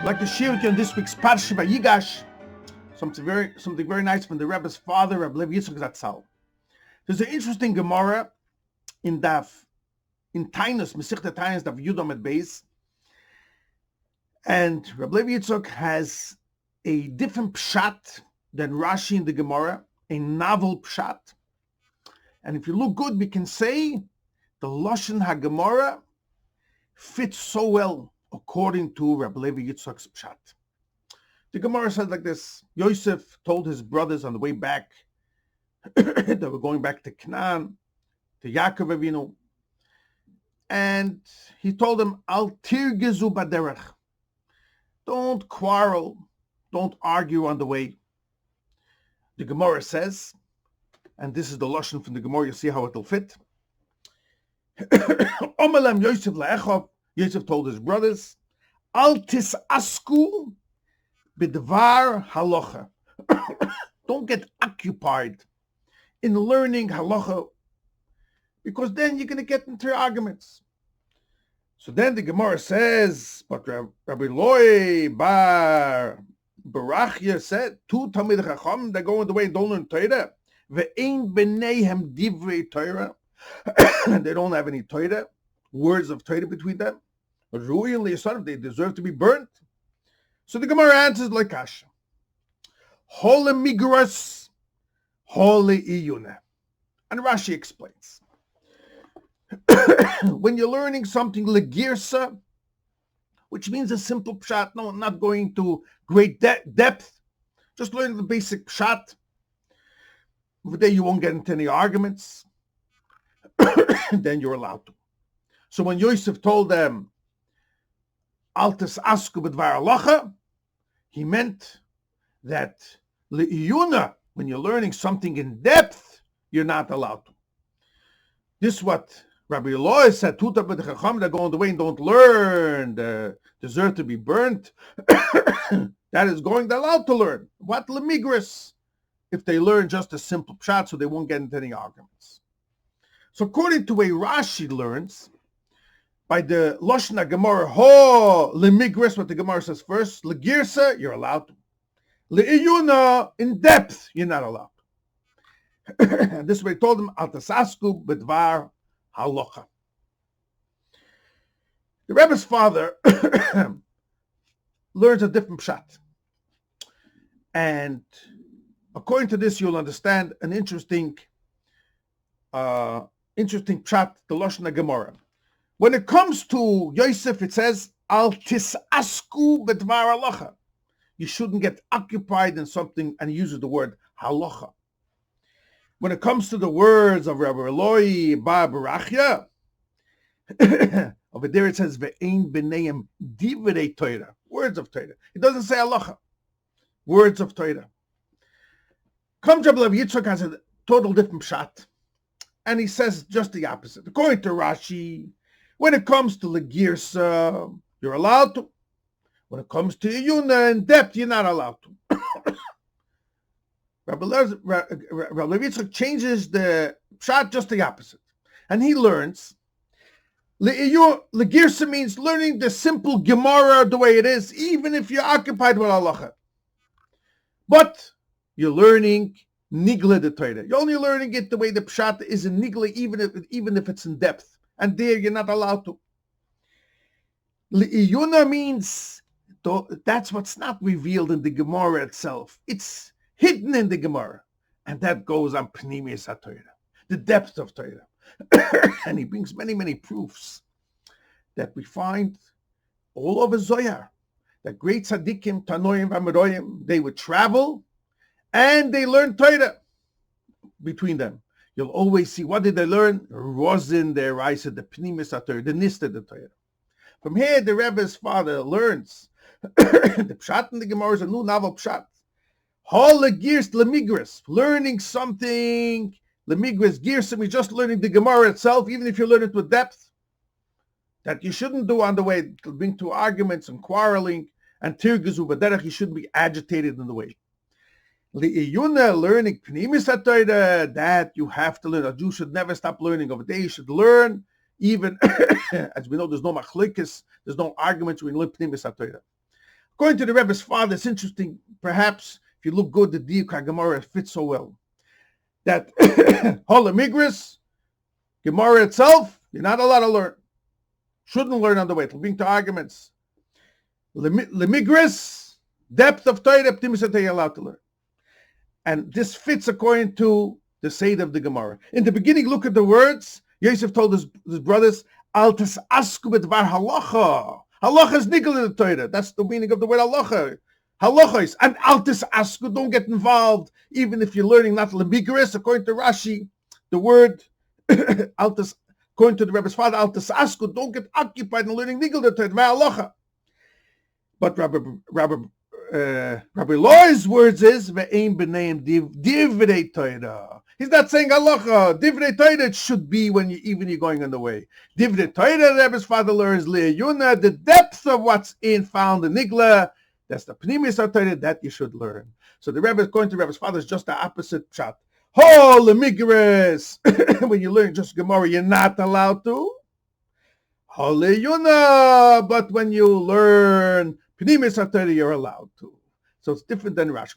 like to share with you on this week's Parshas Yigash something very nice from the Rebbe's father, Rabbi Yitzchok Zatzal. There's an interesting Gemara in Tainus, Masechta Tainus, Daf Yudam at Beis, and Rabbi Yitzchok has a different pshat than Rashi in the Gemara, a novel pshat. And if you look good, we can say the Lashon HaGemara fits so well according to Rabbi Yitzchok's pshat. The Gemara says like this: Yosef told his brothers on the way back, they were going back to Canaan, to Yaakov Avinu, and he told them, Al tirgezu baderech. Don't quarrel, don't argue on the way. The Gemara says, and this is the Lashon from the Gemara, you see how it'll fit. Omelem Yosef le'echov, Yosef told his brothers, Al tisasku bidvar halacha. Don't get occupied in learning halacha, because then you're going to get into arguments. So then the Gemara says, but Rabbi Loi bar Barachia said, two Talmid Chacham, they go on the way and don't learn Torah. Ve'ein b'neihem divrei Torah. They don't have any Torah, words of Torah between them. Rui and Leisar, they deserve to be burnt. So the Gemara answers like Kasha. Hole migras, hole iyuna. And Rashi explains. When you're learning something legirsa, which means a simple pshat, no, not going to great depth, just learning the basic pshat. Over there you won't get into any arguments. Then you're allowed to. So when Yosef told them, Altis asku b'dvar halacha, he meant that le'iyuna, when you're learning something in depth, you're not allowed to. This is what Rabbi Eloi said, Tuta b'd chacham, that go on the way and don't learn, deserve to be burnt. That is going, they're allowed to learn. What lemigris? If they learn just a simple pshat, so they won't get into any arguments. So according to way Rashi learns, by the Lashon HaGemara, ho lemigris, what the Gemara says first, legirsa, you're allowed to. Le'iyuna, in depth, you're not allowed to. And this way he told them, al tasasku b'dvar halacha. The Rebbe's father learns a different pshat. And according to this, you'll understand an interesting pshat, the Lashon HaGemara. When it comes to Yosef, it says, Al tisasku b'dvar halacha. You shouldn't get occupied in something, and he uses the word halacha. When it comes to the words of Rabbi Eloi bar Barachia, over there it says, Ve'ein b'neihem divrei Torah, words of Torah. It doesn't say halacha, words of Torah. Comes Rabbi Yitzchok has a total different pshat, and he says just the opposite. According to Rashi, when it comes to legirsa, you're allowed to. When it comes to iyuna in depth, you're not allowed to. Rabbi Yitzchok changes the pshat just the opposite. And he learns, legirsa means learning the simple Gemara the way it is, even if you're occupied with halacha. But you're learning nigla the Torah. You're only learning it the way the pshat is in nigla, even if it's in depth. And there you're not allowed to. Le'iyuna means, that's what's not revealed in the Gemara itself. It's hidden in the Gemara. And that goes on Pnimis HaTorah, the depth of Torah. And he brings many, many proofs that we find all over Zohar. That great tzaddikim, Tanoim, Amoraim, they would travel and they learned Torah between them. You'll always see, what did they learn? Rosin, the Raisa, the Pnimis HaTorah, the Nista, the Torah. From here, the Rebbe's father learns the pshat in the Gemara is a new novel pshat. Hol legirs lemigris, learning something. Lemigris girsim is just learning the Gemara itself, even if you learn it with depth. That you shouldn't do on the way. It'll bring to arguments and quarreling. And tirgezu b'derech, you shouldn't be agitated in the way. Li'iyuna, learning pnimis HaTorah, that you have to learn. A Jew should never stop learning. Over there, you should learn, even as we know, there's no machlokes, there's no arguments when you learn pnimis HaTorah. According to the Rebbe's father, it's interesting. Perhaps if you look good, the Diuk Gemara fits so well. That Hola Migris, Gemara itself, you're not allowed to learn. Shouldn't learn on the way. It'll bring to arguments. Lemigris, depth of Torah, Ptimis you're allowed to learn. And this fits according to the Seder of the Gemara. In the beginning, look at the words. Yosef told his brothers, Altas asku bedvar halacha. Halacha is nickel in the Torah. That's the meaning of the word halacha. Halacha is, and altas asku, don't get involved, even if you're learning not lemigris. According to Rashi, the word altas, according to the Rebbe's father, altas asku, don't get occupied in learning nickel in the Torah, halacha. But Rabbi Loi's words is ve'ein b'neim divrei Torah. He's not saying halacha. Divrei Torah it should be when you're going on the way. Divrei Torah, the Rebbe's father learns le'yuna, the depth of what's found in nigla. That's the pnimis of Torah that you should learn. So the Rebbe, according to the Rebbe's father, is just the opposite shot. Ho lemigres. When you learn just Gemara, you're not allowed to. Ho le'yuna, but when you learn pnimis of Torah, you're allowed to. So it's different than Rashi.